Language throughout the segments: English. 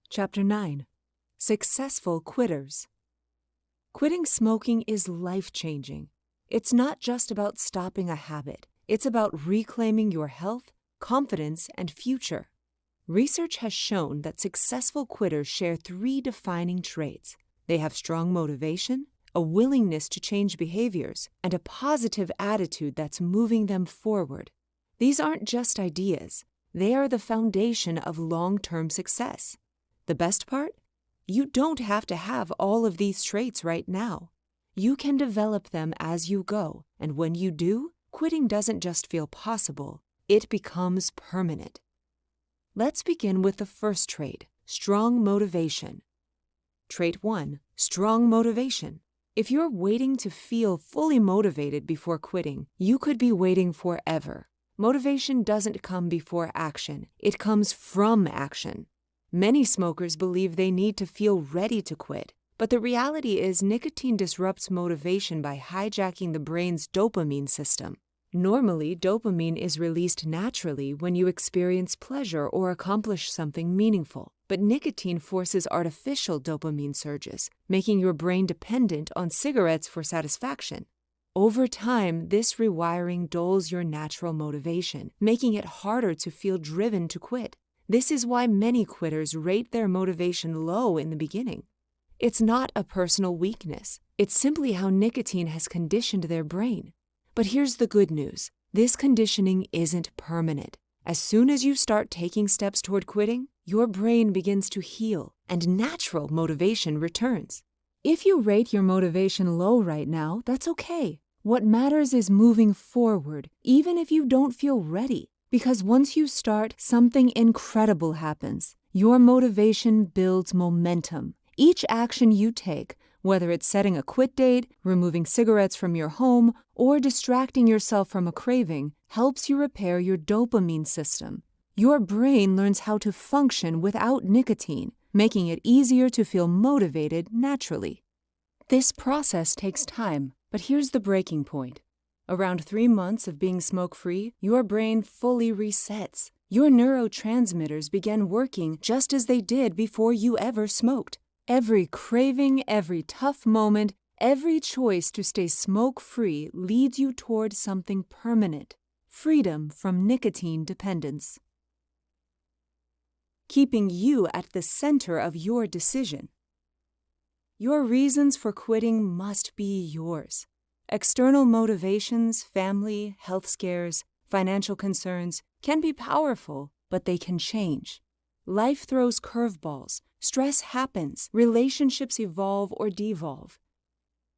Chapter 9. Successful Quitters. Quitting smoking is life-changing. It's not just about stopping a habit. It's about reclaiming your health, confidence, and future. Research has shown that successful quitters share 3 defining traits. They have strong motivation, a willingness to change behaviors, and a positive attitude that's moving them forward. These aren't just ideas. They are the foundation of long-term success. The best part? You don't have to have all of these traits right now. You can develop them as you go, and when you do, quitting doesn't just feel possible, it becomes permanent. Let's begin with the first trait, strong motivation. Trait 1, strong motivation. If you're waiting to feel fully motivated before quitting, you could be waiting forever. Motivation doesn't come before action, it comes from action. Many smokers believe they need to feel ready to quit, but the reality is nicotine disrupts motivation by hijacking the brain's dopamine system. Normally, dopamine is released naturally when you experience pleasure or accomplish something meaningful, but nicotine forces artificial dopamine surges, making your brain dependent on cigarettes for satisfaction. Over time, this rewiring dulls your natural motivation, making it harder to feel driven to quit. This is why many quitters rate their motivation low in the beginning. It's not a personal weakness. It's simply how nicotine has conditioned their brain. But here's the good news. This conditioning isn't permanent. As soon as you start taking steps toward quitting, your brain begins to heal and natural motivation returns. If you rate your motivation low right now, that's okay. What matters is moving forward, even if you don't feel ready. Because once you start, something incredible happens. Your motivation builds momentum. Each action you take, whether it's setting a quit date, removing cigarettes from your home, or distracting yourself from a craving, helps you repair your dopamine system. Your brain learns how to function without nicotine, making it easier to feel motivated naturally. This process takes time, but here's the breaking point. Around 3 months of being smoke-free, your brain fully resets. Your neurotransmitters begin working just as they did before you ever smoked. Every craving, every tough moment, every choice to stay smoke-free leads you toward something permanent, freedom from nicotine dependence. Keeping you at the center of your decision. Your reasons for quitting must be yours. External motivations, family, health scares, financial concerns can be powerful, but they can change. Life throws curveballs, stress happens, relationships evolve or devolve.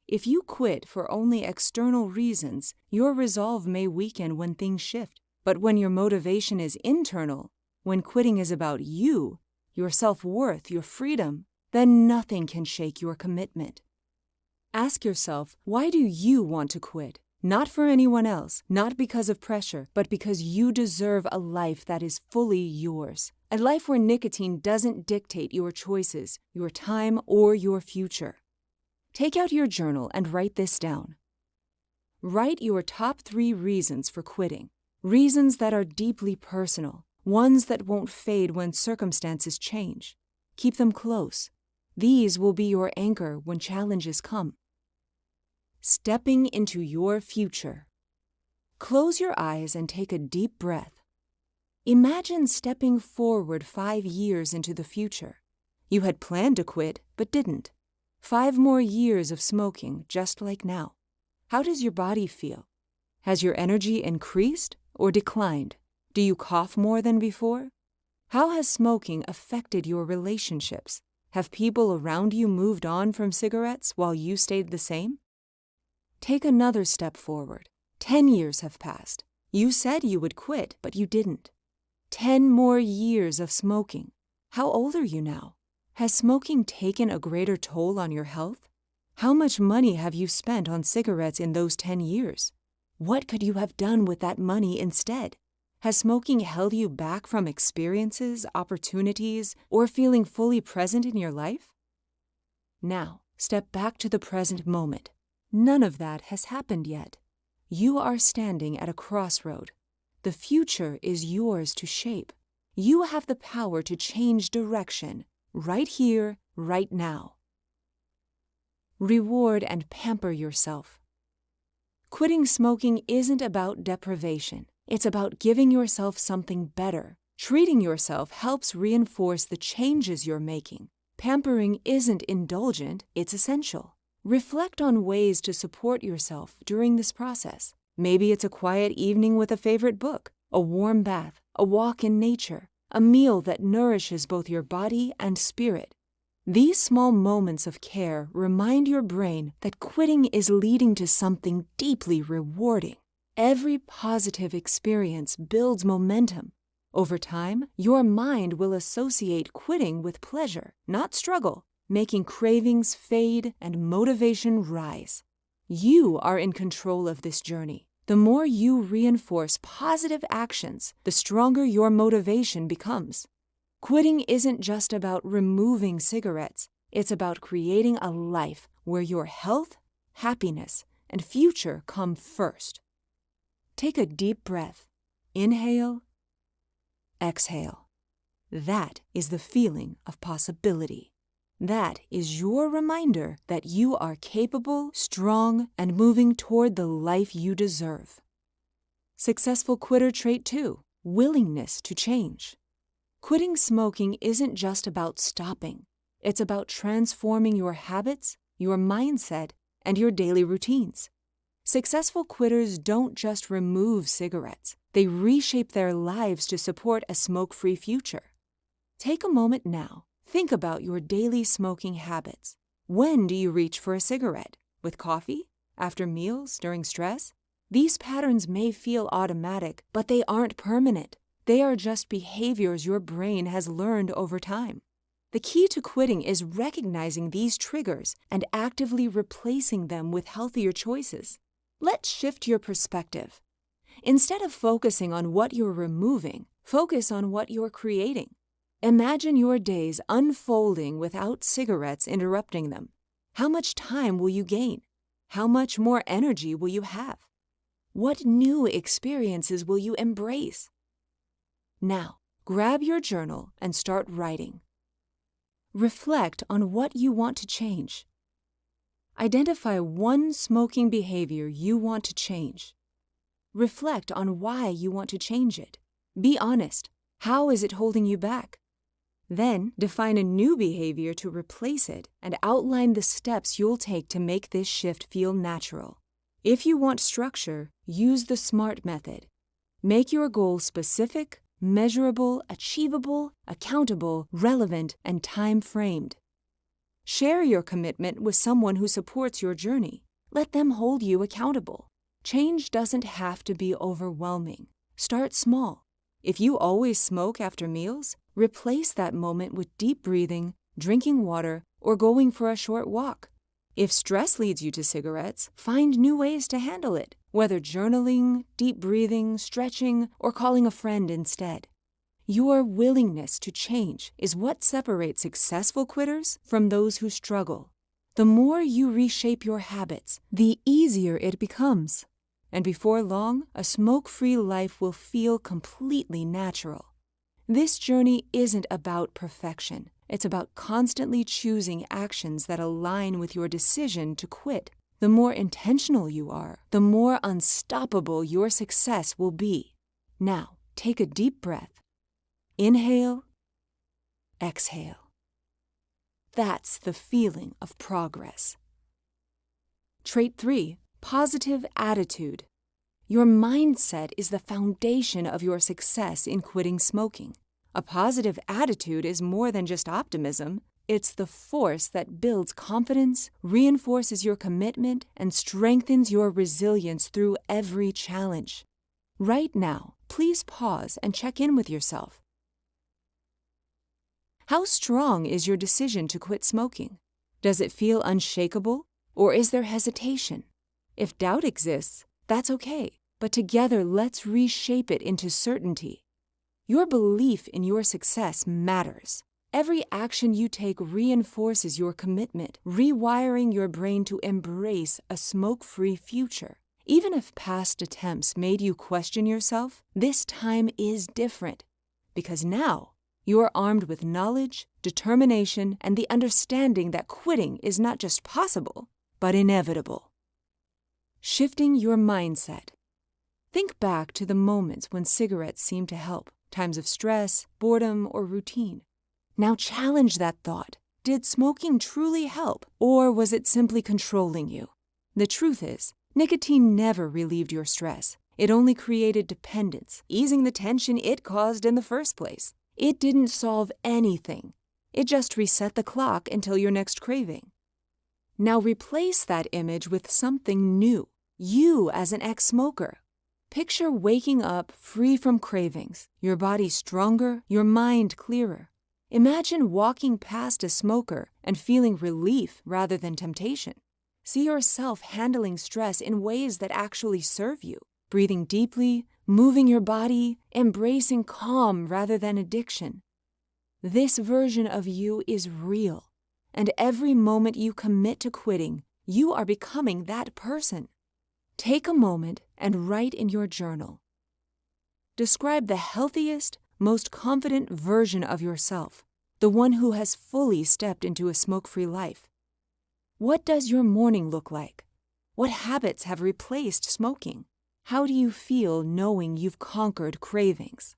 If you quit for only external reasons, your resolve may weaken when things shift. But when your motivation is internal, when quitting is about you, your self-worth, your freedom, then nothing can shake your commitment. Ask yourself, why do you want to quit? Not for anyone else, not because of pressure, but because you deserve a life that is fully yours. A life where nicotine doesn't dictate your choices, your time, or your future. Take out your journal and write this down. Write your top 3 reasons for quitting. Reasons that are deeply personal, ones that won't fade when circumstances change. Keep them close. These will be your anchor when challenges come. Stepping into your future. Close your eyes and take a deep breath. Imagine stepping forward 5 years into the future. You had planned to quit, but didn't. 5 more years of smoking, just like now. How does your body feel? Has your energy increased or declined? Do you cough more than before? How has smoking affected your relationships? Have people around you moved on from cigarettes while you stayed the same? Take another step forward. 10 years have passed. You said you would quit, but you didn't. 10 more years of smoking. How old are you now? Has smoking taken a greater toll on your health? How much money have you spent on cigarettes in those 10 years? What could you have done with that money instead? Has smoking held you back from experiences, opportunities, or feeling fully present in your life? Now, step back to the present moment. None of that has happened yet. You are standing at a crossroad. The future is yours to shape. You have the power to change direction, right here, right now. Reward and pamper yourself. Quitting smoking isn't about deprivation. It's about giving yourself something better. Treating yourself helps reinforce the changes you're making. Pampering isn't indulgent, it's essential. Reflect on ways to support yourself during this process. Maybe it's a quiet evening with a favorite book, a warm bath, a walk in nature, a meal that nourishes both your body and spirit. These small moments of care remind your brain that quitting is leading to something deeply rewarding. Every positive experience builds momentum. Over time, your mind will associate quitting with pleasure, not struggle, making cravings fade and motivation rise. You are in control of this journey. The more you reinforce positive actions, the stronger your motivation becomes. Quitting isn't just about removing cigarettes. It's about creating a life where your health, happiness, and future come first. Take a deep breath. Inhale. Exhale. That is the feeling of possibility. That is your reminder that you are capable, strong, and moving toward the life you deserve. Successful quitter trait 2, willingness to change. Quitting smoking isn't just about stopping. It's about transforming your habits, your mindset, and your daily routines. Successful quitters don't just remove cigarettes. They reshape their lives to support a smoke-free future. Take a moment now. Think about your daily smoking habits. When do you reach for a cigarette? With coffee? After meals? During stress? These patterns may feel automatic, but they aren't permanent. They are just behaviors your brain has learned over time. The key to quitting is recognizing these triggers and actively replacing them with healthier choices. Let's shift your perspective. Instead of focusing on what you're removing, focus on what you're creating. Imagine your days unfolding without cigarettes interrupting them. How much time will you gain? How much more energy will you have? What new experiences will you embrace? Now, grab your journal and start writing. Reflect on what you want to change. Identify one smoking behavior you want to change. Reflect on why you want to change it. Be honest. How is it holding you back? Then, define a new behavior to replace it and outline the steps you'll take to make this shift feel natural. If you want structure, use the SMART method. Make your goal specific, measurable, achievable, accountable, relevant, and time-framed. Share your commitment with someone who supports your journey. Let them hold you accountable. Change doesn't have to be overwhelming. Start small. If you always smoke after meals, replace that moment with deep breathing, drinking water, or going for a short walk. If stress leads you to cigarettes, find new ways to handle it, whether journaling, deep breathing, stretching, or calling a friend instead. Your willingness to change is what separates successful quitters from those who struggle. The more you reshape your habits, the easier it becomes. And before long, a smoke-free life will feel completely natural. This journey isn't about perfection. It's about constantly choosing actions that align with your decision to quit. The more intentional you are, the more unstoppable your success will be. Now, take a deep breath. Inhale, exhale. That's the feeling of progress. Trait 3, positive attitude. Your mindset is the foundation of your success in quitting smoking. A positive attitude is more than just optimism. It's the force that builds confidence, reinforces your commitment, and strengthens your resilience through every challenge. Right now, please pause and check in with yourself. How strong is your decision to quit smoking? Does it feel unshakable, or is there hesitation? If doubt exists, that's okay, but together let's reshape it into certainty. Your belief in your success matters. Every action you take reinforces your commitment, rewiring your brain to embrace a smoke-free future. Even if past attempts made you question yourself, this time is different. Because now, You are armed with knowledge, determination, and the understanding that quitting is not just possible, but inevitable. Shifting your mindset. Think back to the moments when cigarettes seemed to help, times of stress, boredom, or routine. Now challenge that thought. Did smoking truly help, or was it simply controlling you? The truth is, nicotine never relieved your stress. It only created dependence, easing the tension it caused in the first place. It didn't solve anything. It just reset the clock until your next craving. Now replace that image with something new. You as an ex-smoker. Picture waking up free from cravings, your body stronger, your mind clearer. Imagine walking past a smoker and feeling relief rather than temptation. See yourself handling stress in ways that actually serve you, breathing deeply, moving your body, embracing calm rather than addiction. This version of you is real, and every moment you commit to quitting, you are becoming that person. Take a moment and write in your journal. Describe the healthiest, most confident version of yourself, the one who has fully stepped into a smoke-free life. What does your morning look like? What habits have replaced smoking? How do you feel knowing you've conquered cravings?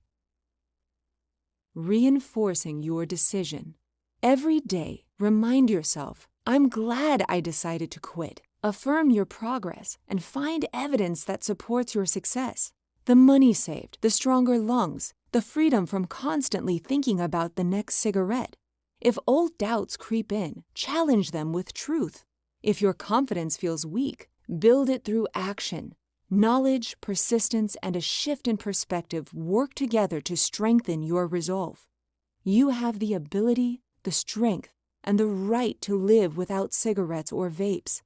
Reinforcing your decision. Every day, remind yourself, I'm glad I decided to quit. Affirm your progress and find evidence that supports your success. The money saved, the stronger lungs, the freedom from constantly thinking about the next cigarette. If old doubts creep in, challenge them with truth. If your confidence feels weak, build it through action. Knowledge, persistence, and a shift in perspective work together to strengthen your resolve. You have the ability, the strength, and the right to live without cigarettes or vapes.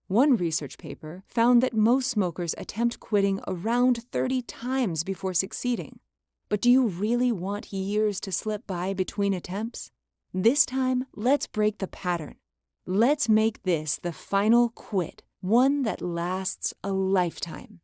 One research paper found that most smokers attempt quitting around 30 times before succeeding. But do you really want years to slip by between attempts? This time, let's break the pattern. Let's make this the final quit, one that lasts a lifetime.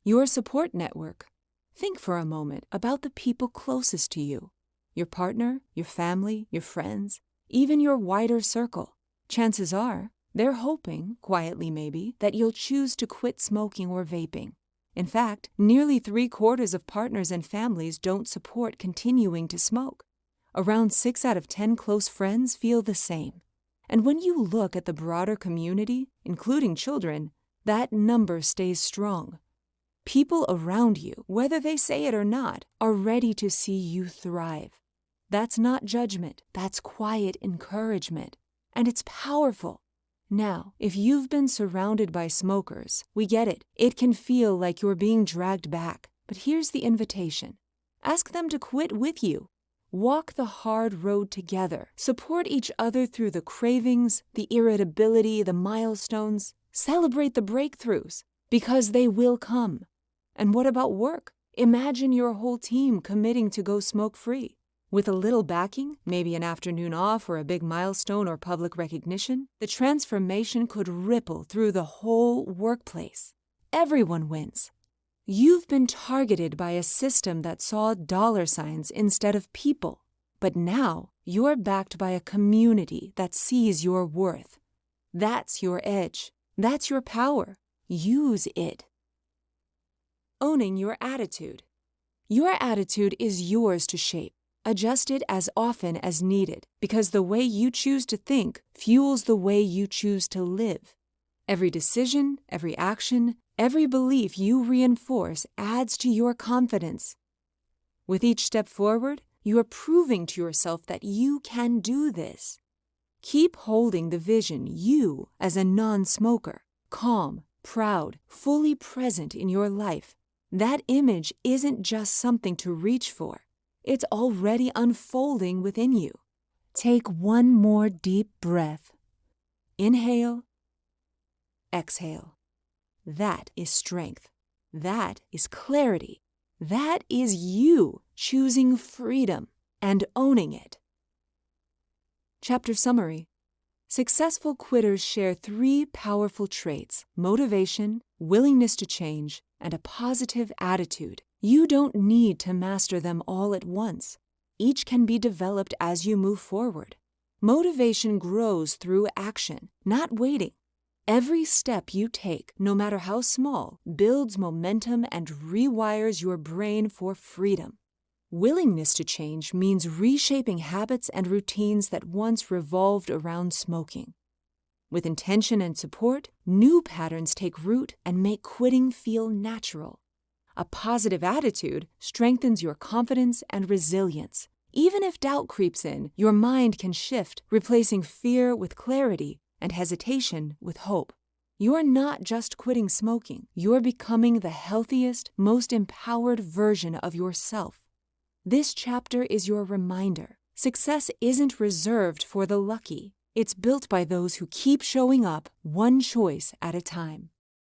Your support network. Think for a moment about the people closest to you. Your partner, your family, your friends, even your wider circle. Chances are, they're hoping, quietly maybe, that you'll choose to quit smoking or vaping. In fact, nearly 3/4 of partners and families don't support continuing to smoke. Around 6 out of 10 close friends feel the same. And when you look at the broader community, including children, that number stays strong. People around you, whether they say it or not, are ready to see you thrive. That's not judgment, that's quiet encouragement. And it's powerful. Now, if you've been surrounded by smokers, we get it. It can feel like you're being dragged back. But here's the invitation. Ask them to quit with you. Walk the hard road together. Support each other through the cravings, the irritability, the milestones. Celebrate the breakthroughs, because they will come. And what about work? Imagine your whole team committing to go smoke-free. With a little backing, maybe an afternoon off or a big milestone or public recognition, the transformation could ripple through the whole workplace. Everyone wins. You've been targeted by a system that saw dollar signs instead of people. But now, you're backed by a community that sees your worth. That's your edge. That's your power. Use it. Owning your attitude. Your attitude is yours to shape. Adjust it as often as needed, because the way you choose to think fuels the way you choose to live. Every decision, every action, every belief you reinforce adds to your confidence. With each step forward, you are proving to yourself that you can do this. Keep holding the vision you as a non-smoker, calm, proud, fully present in your life. That image isn't just something to reach for. It's already unfolding within you. Take one more deep breath. Inhale, exhale. That is strength. That is clarity. That is you choosing freedom and owning it. Chapter summary. Successful quitters share 3 powerful traits: motivation, willingness to change, and a positive attitude. You don't need to master them all at once. Each can be developed as you move forward. Motivation grows through action, not waiting. Every step you take, no matter how small, builds momentum and rewires your brain for freedom. Willingness to change means reshaping habits and routines that once revolved around smoking. With intention and support, new patterns take root and make quitting feel natural. A positive attitude strengthens your confidence and resilience. Even if doubt creeps in, your mind can shift, replacing fear with clarity and hesitation with hope. You're not just quitting smoking, you're becoming the healthiest, most empowered version of yourself. This chapter is your reminder. Success isn't reserved for the lucky. It's built by those who keep showing up one choice at a time.